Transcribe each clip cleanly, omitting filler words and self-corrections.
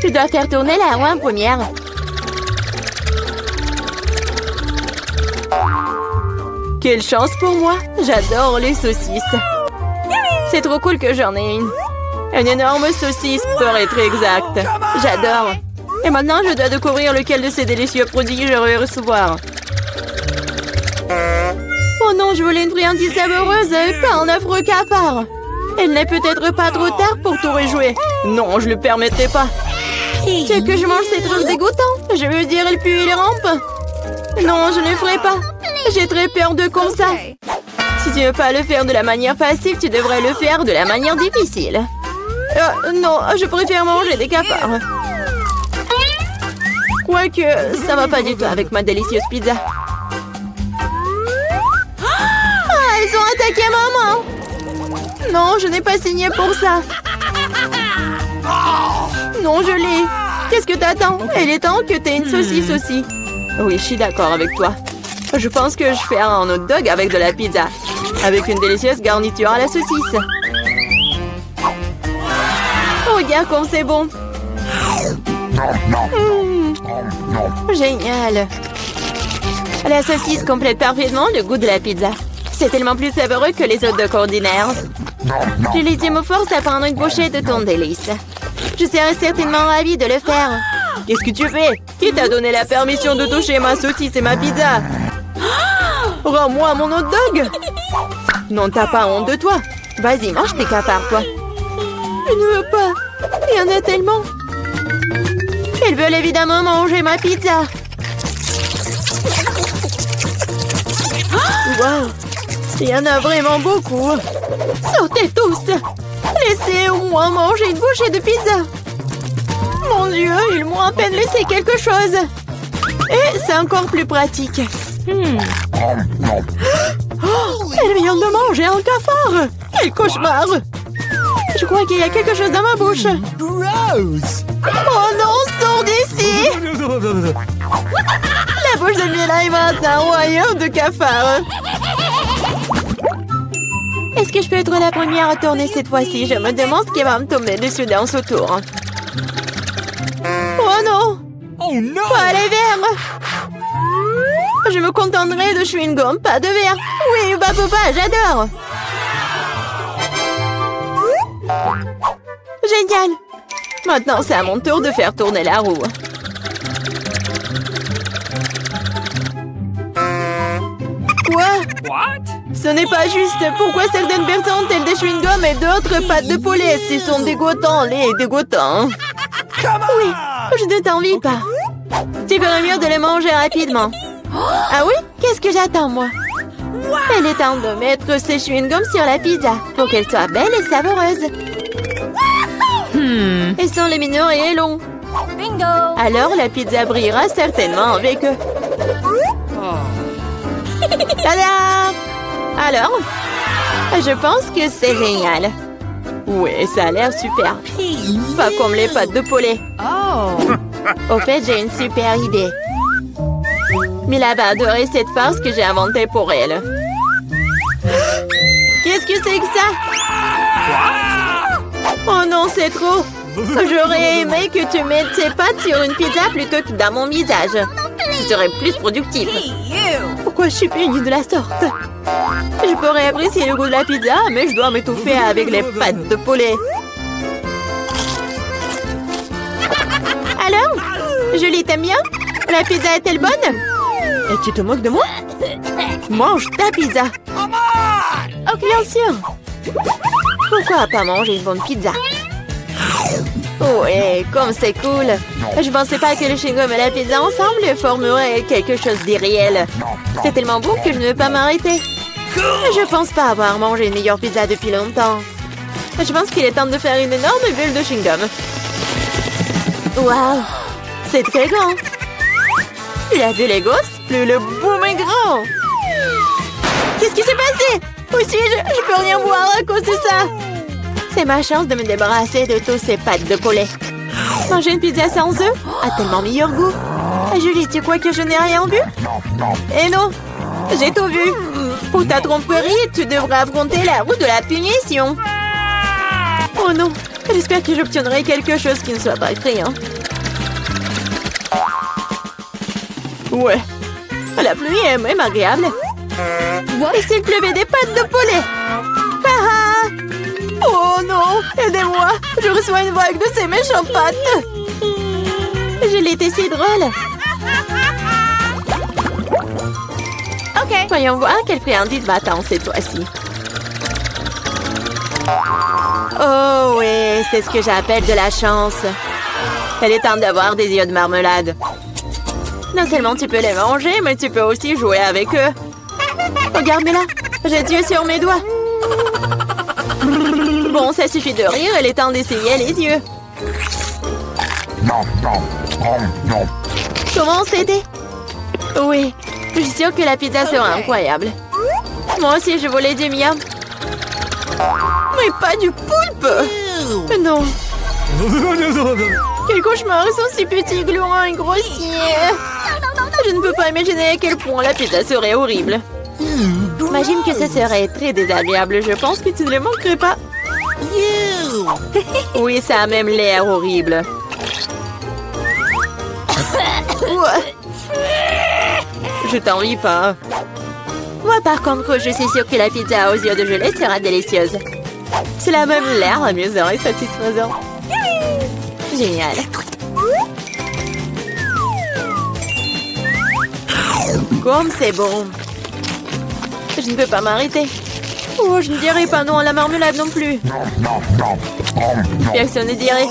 Je dois faire tourner la roue en première. Quelle chance pour moi! J'adore les saucisses. C'est trop cool que j'en ai une. Une énorme saucisse pour être exact. J'adore. Et maintenant, je dois découvrir lequel de ces délicieux produits je vais recevoir. Oh non, je voulais une friandise savoureuse et pas un affreux cafard. Il n'est peut-être pas trop tard pour tout rejouer. Non, je le permettrai pas. Tu veux que je mange ces trucs dégoûtants? Je veux dire, il pue, il rampe. Non, je ne le ferai pas. J'ai très peur de comme ça. Si tu ne veux pas le faire de la manière facile, tu devrais le faire de la manière difficile. Non, je préfère manger des cafards. Quoique, ça va pas du tout avec ma délicieuse pizza. Ah, ils ont attaqué maman! Non, je n'ai pas signé pour ça. Non, je l'ai. Qu'est-ce que t'attends? Il est temps que t'aies une saucisse aussi. Oui, je suis d'accord avec toi. Je pense que je fais un hot dog avec de la pizza. Avec une délicieuse garniture à la saucisse. Regarde comme c'est bon. Génial. La saucisse complète parfaitement le goût de la pizza. C'est tellement plus savoureux que les hot dogs ordinaires. Julie me force à prendre une bouchée de ton délice. Je serais certainement ravie de le faire. Qu'est-ce que tu fais? Qui t'a donné la permission de toucher ma saucisse et ma pizza? Rends-moi mon hot dog! Non, t'as pas honte de toi. Vas-y, mange tes cafards, toi. Je ne veux pas. Il y en a tellement. Ils veulent évidemment manger ma pizza. Wow! Il y en a vraiment beaucoup. Sortez tous! Laissez au moins manger une bouchée de pizza. Mon Dieu, ils m'ont à peine laissé quelque chose. Et c'est encore plus pratique. Oh, elle vient de manger un cafard. Quel cauchemar! Je crois qu'il y a quelque chose dans ma bouche. Gross! Oh non, sors d'ici! La bouche de Mila est maintenant un royaume de cafards. Est-ce que je peux être la première à tourner cette fois-ci? Je me demande ce qui va me tomber dessus dans ce tour. Oh non! Oh no! Pas les verres! Je me contenterai de chewing-gum, pas de verre. Oui, bah papa, j'adore. Génial. Maintenant, c'est à mon tour de faire tourner la roue. Quoi? What? Ce n'est pas juste. Pourquoi certaines personnes ont-elles des chewing-gums et d'autres pâtes de poulet? Ils sont dégoûtants, les dégoûtants. Oui, je ne t'envie pas. Tu ferais mieux de les manger rapidement. Ah oui? Qu'est-ce que j'attends, moi? Il est temps de mettre ces chewing-gums sur la pizza pour qu'elle soit belle et savoureuse. Ils sont lumineux et longs. Bingo! Alors, la pizza brillera certainement avec eux. Tada! Alors? Je pense que c'est génial. Oui, ça a l'air super. Pas comme les pâtes de poulet. Au fait, j'ai une super idée. Mila va adorer cette farce que j'ai inventée pour elle. Qu'est-ce que c'est que ça? Oh non, c'est trop. J'aurais aimé que tu mettes tes pâtes sur une pizza plutôt que dans mon visage. Ce serait plus productif. Pourquoi je suis punie de la sorte? Je pourrais apprécier le goût de la pizza, mais je dois m'étouffer avec les pâtes de poulet. Alors? Julie, t'aimes bien? La pizza est-elle bonne? Et tu te moques de moi? Mange ta pizza. Oh, bien sûr. Pourquoi pas manger une bonne pizza? Oh, et comme c'est cool. Je pensais pas que le chewing-gum et la pizza ensemble formeraient quelque chose d'irréel. C'est tellement bon que je ne veux pas m'arrêter. Je pense pas avoir mangé une meilleure pizza depuis longtemps. Je pense qu'il est temps de faire une énorme bulle de chewing-gum. Waouh! C'est très grand. Tu as vu les gosses? Plus le boom est grand. Qu'est-ce qui s'est passé? Où suis-je? Je peux rien voir à cause de ça. C'est ma chance de me débarrasser de tous ces pâtes de poulet. Manger une pizza sans œufs a tellement meilleur goût. Julie, tu crois que je n'ai rien vu? Eh non, j'ai tout vu. Pour ta tromperie, tu devrais affronter la roue de la punition. Oh non, J'espère que j'obtiendrai quelque chose qui ne soit pas effrayant. Ouais. La pluie est même agréable. Et s'il pleuvait des pâtes de poulet? Ah! Oh non! Aidez-moi! Je reçois une vague de ces méchantes pâtes! Je l'étais si drôle! Ok. Voyons voir quelle friandise m'attend cette fois-ci. Oh oui, c'est ce que j'appelle de la chance. Elle est temps d'avoir des yeux de marmelade. Non seulement tu peux les manger, mais tu peux aussi jouer avec eux. Regarde-moi là, j'ai Dieu sur mes doigts. Bon, ça suffit de rire, il est temps d'essayer les yeux. Comment c'était? Oui, je suis sûre que la pizza sera incroyable. Moi aussi, je voulais du miam. Mais pas du poulpe! Non. Quel cauchemar, ils sont si petits, gluants et grossiers. Je ne peux pas imaginer à quel point la pizza serait horrible. Imagine que ce serait très désagréable. Je pense que tu ne les manquerais pas. Oui, ça a même l'air horrible. Je t'envie pas. Moi, par contre, je suis sûre que la pizza aux yeux de gelée sera délicieuse. Cela a même l'air amusant et satisfaisant. Génial. Comme c'est bon. Je ne peux pas m'arrêter. Oh, je ne dirai pas non à la marmelade non plus. Personne ne dirait.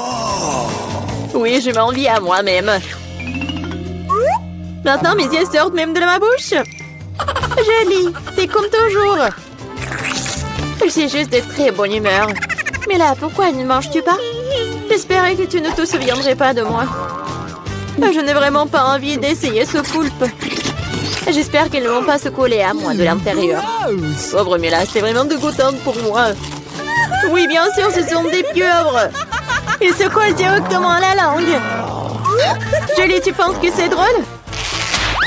Oui, je m'envie à moi-même. Maintenant, mes yeux sortent même de ma bouche. Jolie, t'es comme toujours. Je suis juste de très bonne humeur. Mais là, pourquoi ne manges-tu pas? J'espérais que tu ne te souviendrais pas de moi. Je n'ai vraiment pas envie d'essayer ce poulpe. J'espère qu'elles ne vont pas se coller à moi de l'intérieur. Pauvre Mila, c'est vraiment dégoûtant pour moi. Oui, bien sûr, ce sont des pieuvres. Ils se collent directement à la langue. Julie, tu penses que c'est drôle?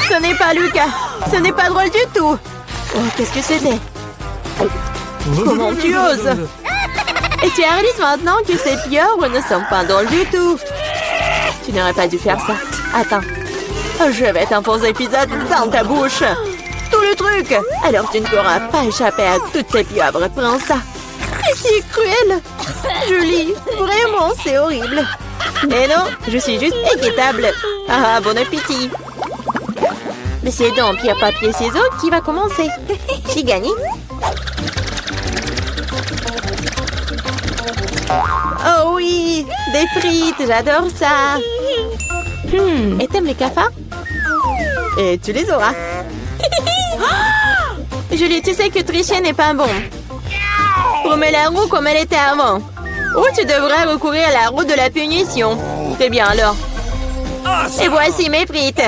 Ce n'est pas Lucas. Ce n'est pas drôle du tout. Oh, qu'est-ce que c'était? Comment tu oses? Et tu réalises maintenant que ces pieuvres ne sont pas drôles du tout. Tu n'aurais pas dû faire ça. Attends. Je vais t'enfoncer pizza dans ta bouche. Tout le truc. Alors tu ne pourras pas échapper à toutes ces pieuvres. Prends ça. C'est cruel. Julie, vraiment, c'est horrible. Et non, je suis juste équitable. Ah, bon appétit. Mais c'est donc pierre, papier, ciseaux qui va commencer. J'ai gagné. Oh oui, des frites, j'adore ça. Et t'aimes les cafards? Et tu les auras. Julie, tu sais que tricher n'est pas bon. Remets la roue comme elle était avant. Ou tu devrais recourir à la roue de la punition. Très bien alors. Et voici mes frites.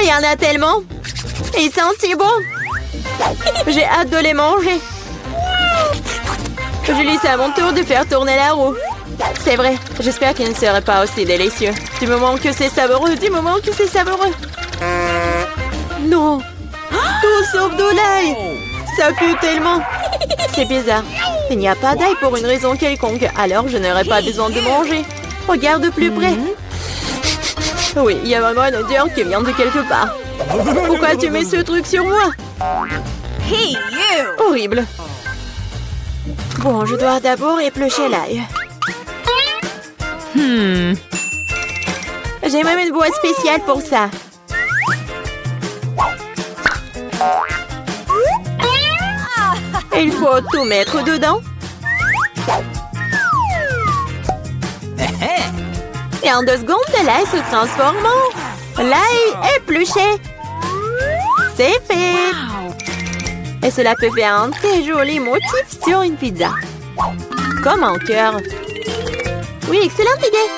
Il y en a tellement. Ils sentent si bon. J'ai hâte de les manger. Julie, c'est à mon tour de faire tourner la roue. C'est vrai, j'espère qu'il ne serait pas aussi délicieux. Du moment que c'est savoureux, du moment que c'est savoureux. Non. Tout sauf de l'ail. Ça pue tellement. C'est bizarre. Il n'y a pas d'ail pour une raison quelconque. Alors je n'aurai pas besoin de manger. Regarde de plus près. Oui, il y a vraiment une odeur qui vient de quelque part. Pourquoi tu mets ce truc sur moi? Hey, you! Horrible. Bon, je dois d'abord éplucher l'ail. J'ai même une boîte spéciale pour ça. Il faut tout mettre dedans. Et en 2 secondes, l'ail se transforme en l'ail épluché. C'est fait. Et cela peut faire un très joli motif sur une pizza. Comme un cœur. Oui, excellente idée.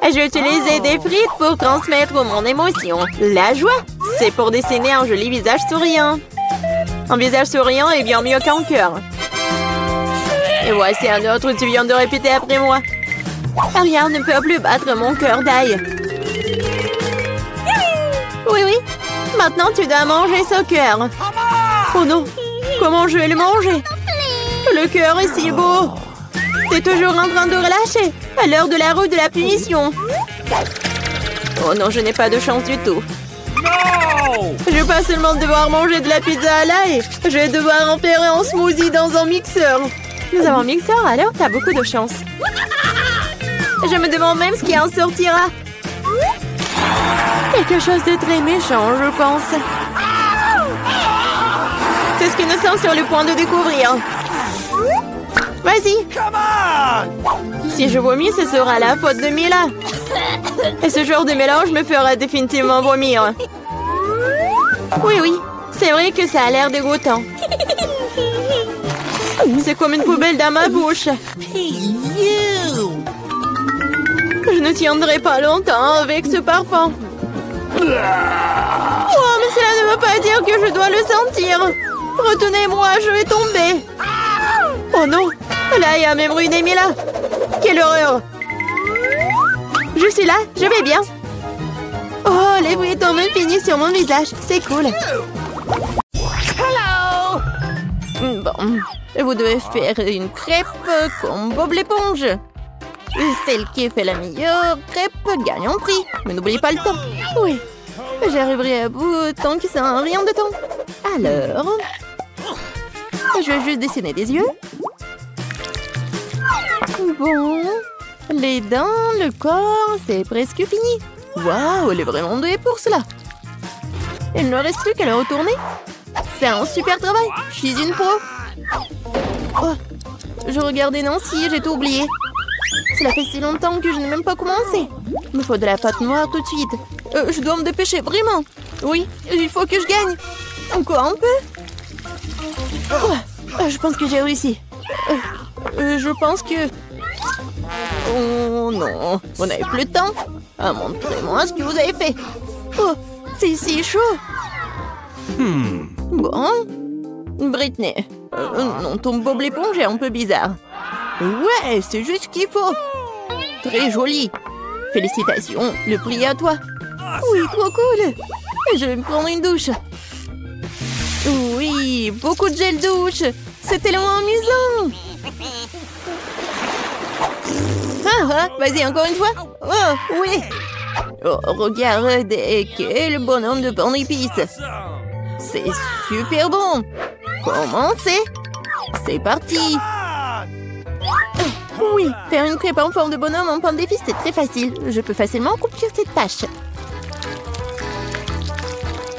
Et je vais utiliser des frites pour transmettre mon émotion. La joie, c'est pour dessiner un joli visage souriant. Un visage souriant est bien mieux qu'un cœur. Et voici un autre, tu viens de répéter après moi. Rien ne peut plus battre mon cœur d'ail. Oui, oui. Maintenant, tu dois manger ce cœur. Oh non, comment je vais le manger? Le cœur est si beau. T'es toujours en train de relâcher. À l'heure de la roue de la punition. Oh non, je n'ai pas de chance du tout. Je vais pas seulement devoir manger de la pizza à l'ail. Je vais devoir en faire un smoothie dans un mixeur. Nous avons un mixeur, alors t'as beaucoup de chance. Je me demande même ce qui en sortira. Quelque chose de très méchant, je pense. C'est ce que nous sommes sur le point de découvrir. Vas-y. Si je vomis, ce sera la faute de Mila. Et ce genre de mélange me fera définitivement vomir. Oui, oui. C'est vrai que ça a l'air dégoûtant. C'est comme une poubelle dans ma bouche. Je ne tiendrai pas longtemps avec ce parfum. Oh, mais cela ne veut pas dire que je dois le sentir. Retenez-moi, je vais tomber. Oh non, là il y a même ruiné Mila. Quelle horreur. Je suis là, je vais bien. Oh, les bruits tombent finis sur mon visage. C'est cool. Hello. Bon, vous devez faire une crêpe comme Bob l'éponge. Celle qui fait la meilleure crêpe gagne un prix. Mais n'oubliez pas le temps. Oui, j'arriverai à bout tant que ça n'a rien de temps. Alors, je vais juste dessiner des yeux. Bon, les dents, le corps, c'est presque fini. Waouh, elle est vraiment douée pour cela. Il ne reste plus qu'à le retourner. C'est un super travail. Je suis une pro. Oh, je regardais Nancy et j'ai tout oublié. Cela fait si longtemps que je n'ai même pas commencé. Il me faut de la pâte noire tout de suite. Je dois me dépêcher, vraiment. Oui, il faut que je gagne. Encore un peu. Oh, je pense que j'ai réussi. Je pense que... Oh non, vous n'avez plus de temps. Montrez-moi ce que vous avez fait. Oh, c'est si chaud. Bon. Britney. Non, ton Bob l'éponge est un peu bizarre. Ouais, c'est juste ce qu'il faut. Très joli. Félicitations, le prix est à toi. Oui, trop cool. Je vais me prendre une douche. Oui, beaucoup de gel douche. C'est tellement amusant. Vas-y, encore une fois. Oh, oui. Oh, regardez, quel bonhomme de pain d'épices. C'est super bon. Commencez. C'est parti. Oui, faire une crêpe en forme de bonhomme en pain d'épices, c'est très facile. Je peux facilement accomplir cette tâche.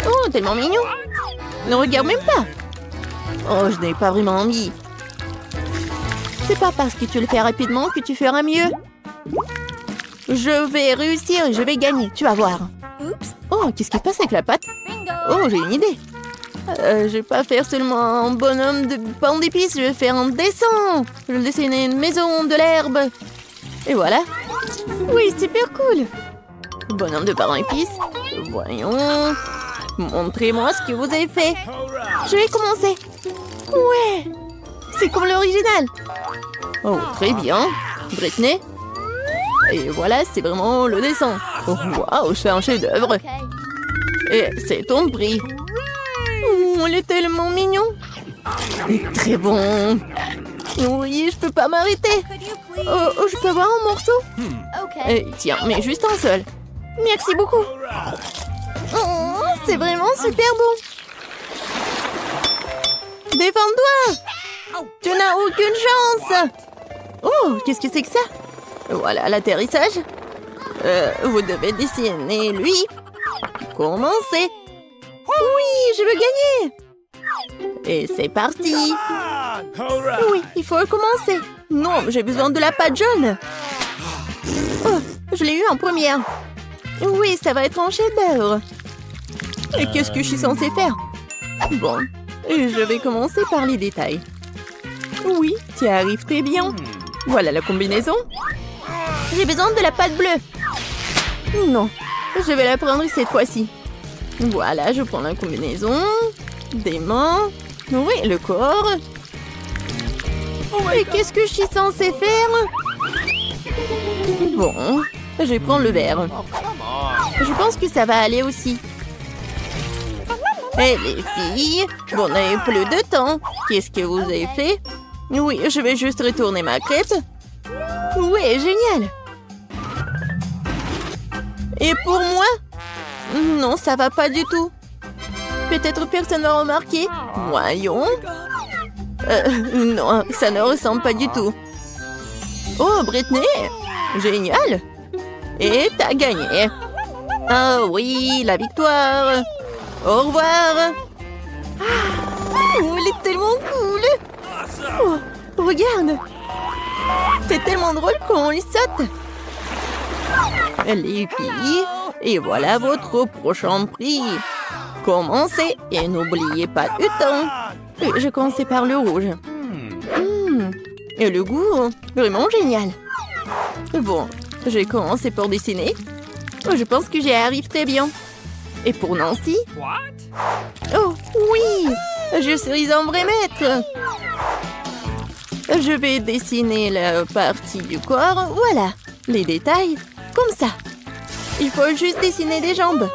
Oh, tellement mignon. Ne regarde même pas. Oh, je n'ai pas vraiment envie. C'est pas parce que tu le fais rapidement que tu feras mieux. Je vais réussir et je vais gagner, tu vas voir. Oh, qu'est-ce qui se passe avec la pâte? Oh, j'ai une idée. Je vais pas faire seulement un bonhomme de pain d'épices, je vais faire un dessin. Je vais dessiner une maison, de l'herbe. Et voilà. Oui, super cool. Bonhomme de pain d'épices. Voyons. Montrez-moi ce que vous avez fait. Je vais commencer. Ouais. C'est comme l'original. Oh, très bien. Britney. Et voilà, c'est vraiment le dessin. Oh, waouh, c'est un chef-d'œuvre. Et c'est ton prix. Oh, il est tellement mignon. Il est très bon. Oui, je peux pas m'arrêter. Oh, je peux avoir un morceau? Tiens, mais juste un seul. Merci beaucoup. Oh, c'est vraiment super bon. Défends-toi. Tu n'as aucune chance. Oh, qu'est-ce que c'est que ça? Voilà l'atterrissage. Vous devez dessiner lui. Commencez. Oui, je veux gagner. Et c'est parti. Oui, il faut recommencer. Non, j'ai besoin de la pâte jaune. Oh, je l'ai eu en première. Oui, ça va être un chef-d'œuvre. Et qu'est-ce que je suis censée faire? Bon, je vais commencer par les détails. Oui, tu arrives très bien. Voilà la combinaison. J'ai besoin de la pâte bleue. Non, je vais la prendre cette fois-ci. Voilà, je prends la combinaison. Des mains. Oui, le corps. Et qu'est-ce que je suis censée faire? Bon, je vais prendre le verre. Je pense que ça va aller aussi. Et les filles, vous n'avez plus de temps. Qu'est-ce que vous avez fait? Oui, je vais juste retourner ma crêpe. Ouais, génial. Et pour moi? Non, ça va pas du tout. Peut-être personne va remarquer. Voyons. Non, ça ne ressemble pas du tout. Oh, Britney! Génial! Et t'as gagné. Ah oui, la victoire. Au revoir. Oh, elle est tellement cool. Oh, regarde. C'est tellement drôle quand on lui saute. Les filles, et voilà votre prochain prix. Commencez et n'oubliez pas le temps. Je commençais par le rouge. Et le goût, vraiment génial. Bon, je vais commencer par dessiner. Je pense que j'y arrive très bien. Et pour Nancy? Oh, oui! Je suis un vrai maître. Je vais dessiner la partie du corps. Voilà, les détails, comme ça. Il faut juste dessiner des jambes.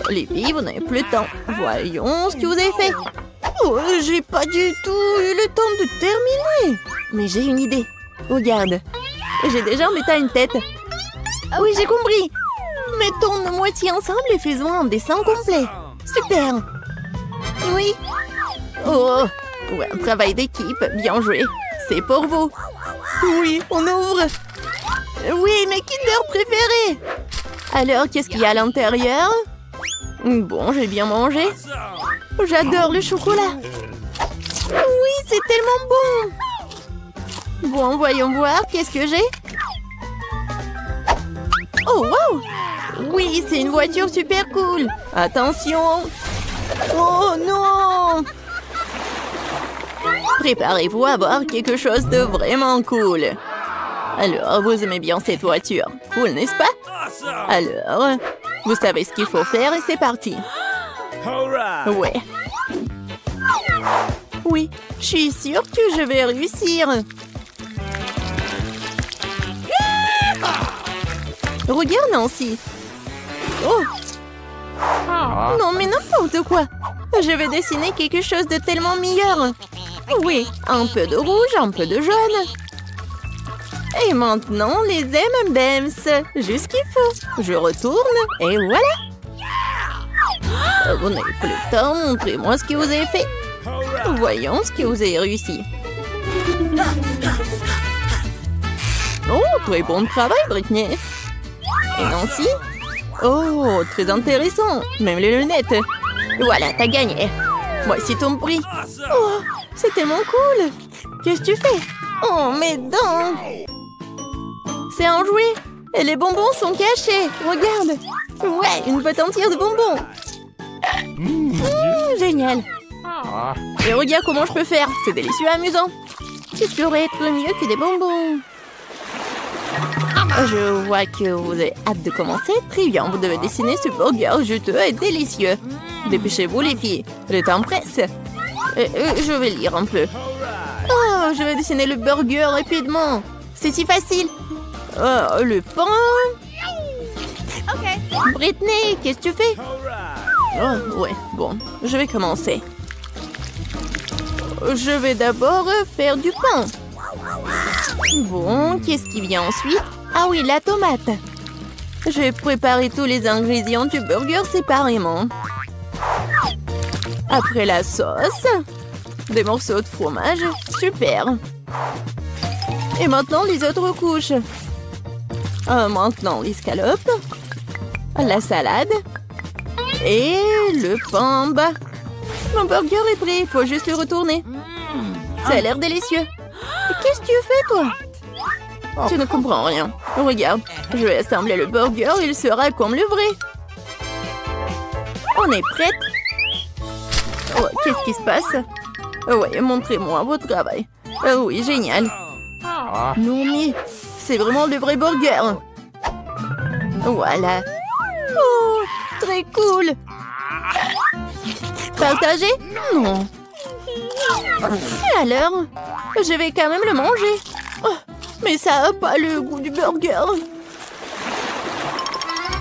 Les filles, vous n'avez plus le temps. Voyons ce que vous avez fait. Oh, j'ai pas du tout eu le temps de terminer. Mais j'ai une idée. Regarde, j'ai déjà en état une tête. Oui, j'ai compris. Mettons nos moitiés ensemble et faisons un dessin complet. Super. Oui. Oh, ouais, un travail d'équipe. Bien joué. C'est pour vous. Oui, on ouvre. Oui, mes Kinder préférés. Alors, qu'est-ce qu'il y a à l'intérieur? Bon, j'ai bien mangé. J'adore le chocolat. Oui, c'est tellement bon. Bon, voyons voir. Qu'est-ce que j'ai? Oh, wow! Oui, c'est une voiture super cool. Attention. Oh, non! Préparez-vous à voir quelque chose de vraiment cool. Alors, vous aimez bien cette voiture? Cool, n'est-ce pas? Alors, vous savez ce qu'il faut faire et c'est parti. Ouais. Oui, je suis sûre que je vais réussir. Regarde, Nancy. Oh. Non, mais n'importe quoi. Je vais dessiner quelque chose de tellement meilleur. Oui, un peu de rouge, un peu de jaune. Et maintenant, les M&M's. Juste ce qu'il faut. Je retourne et voilà. Vous n'avez plus le temps. Montrez-moi ce que vous avez fait. Voyons ce que vous avez réussi. Oh, très bon travail, Britney. Et Nancy? Oh, très intéressant. Même les lunettes. Voilà, t'as gagné. Voici ton prix. Oh, c'est tellement cool. Qu'est-ce que tu fais? Oh, mes dents. C'est un jouet. Et les bonbons sont cachés. Regarde. Ouais, une boîte entière de bonbons. Génial. Et regarde comment je peux faire. C'est délicieux et amusant. Qu'est-ce qui aurait été mieux que des bonbons? Je vois que vous avez hâte de commencer. Très bien, vous devez dessiner ce burger juteux et délicieux. Dépêchez-vous les filles, le temps presse. Je vais lire un peu. Oh, je vais dessiner le burger rapidement. C'est si facile. Oh, le pain. Okay. Britney, qu'est-ce que tu fais? Oh, ouais, bon, je vais commencer. Je vais d'abord faire du pain. Bon, qu'est-ce qui vient ensuite? Ah oui, la tomate. Je vais préparer tous les ingrédients du burger séparément. Après la sauce, des morceaux de fromage. Super. Et maintenant, les autres couches. Maintenant, l'escalope, la salade et le pain en bas. Mon burger est prêt, il faut juste le retourner. Ça a l'air délicieux. Qu'est-ce que tu fais, toi? Tu ne comprends rien. Regarde, je vais assembler le burger, il sera comme le vrai. On est prête. Oh, qu'est-ce qui se passe? Ouais, montrez-moi votre travail. Oui, génial. Non, mais c'est vraiment le vrai burger. Voilà. Oh, très cool. Partager? Non. Et alors? Je vais quand même le manger. Oh, mais ça n'a pas le goût du burger.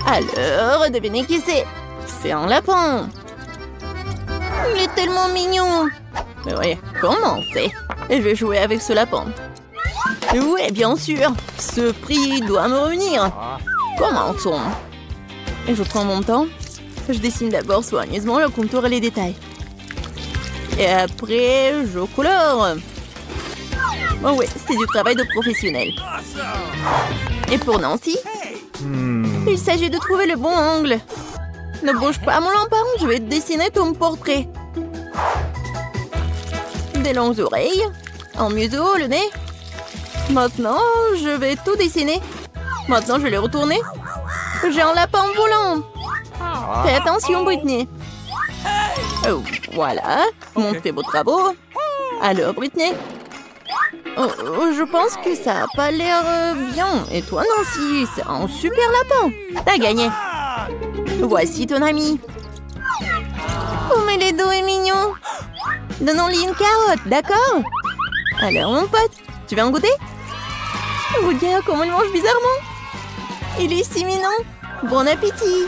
Alors, devinez qui c'est? C'est un lapin. Il est tellement mignon. Mais oui, comment c'est? Je vais jouer avec ce lapin. Oui, bien sûr. Ce prix doit me revenir. Commençons. Et je prends mon temps. Je dessine d'abord soigneusement le contour et les détails. Et après, je colore. Oh oui, c'est du travail de professionnel. Et pour Nancy, il s'agit de trouver le bon angle. Ne bouge pas mon lampin, je vais dessiner ton portrait. Des longues oreilles, un museau, le nez. Maintenant, je vais tout dessiner. Maintenant, je vais le retourner. J'ai un lapin volant. Fais attention, Britney. Oh, voilà, montrez vos travaux. Alors, Britney. Oh, je pense que ça n'a pas l'air bien. Et toi, Nancy, c'est un super lapin. T'as gagné. Voici ton ami. Oh, mais les dos est mignon. Donnons-lui une carotte, d'accord? Alors, mon pote, tu veux en goûter? Regarde comment il mange bizarrement. Il est si mignon. Bon appétit.